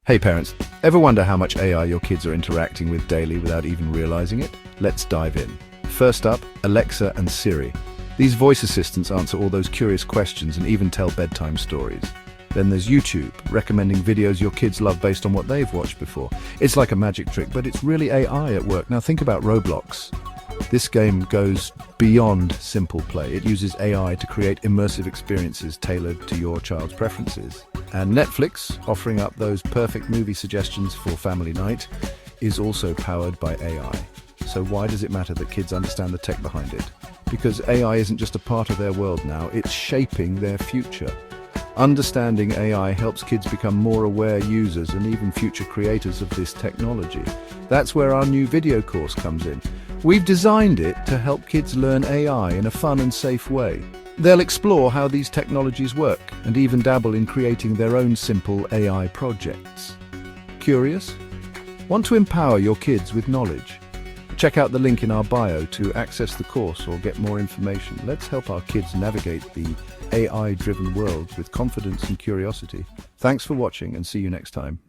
Hey parents, ever wonder how much AI your kids are interacting with daily without even realizing it? Let's dive in. First up, Alexa and Siri. These voice assistants answer all those curious questions and even tell bedtime stories. Then there's YouTube, recommending videos your kids love based on what they've watched before. It's like a magic trick, but it's really AI at work. Now think about Roblox. This game goes beyond simple play. It uses AI to create immersive experiences tailored to your child's preferences. And Netflix, offering up those perfect movie suggestions for family night, is also powered by AI. So why does it matter that kids understand the tech behind it? Because AI isn't just a part of their world now, it's shaping their future. Understanding AI helps kids become more aware users and even future creators of this technology. That's where our new video course comes in. We've designed it to help kids learn AI in a fun and safe way. They'll explore how these technologies work and even dabble in creating their own simple AI projects. Curious? Want to empower your kids with knowledge? Check out the link in our bio to access the course or get more information. Let's help our kids navigate the AI-driven world with confidence and curiosity. Thanks for watching and see you next time.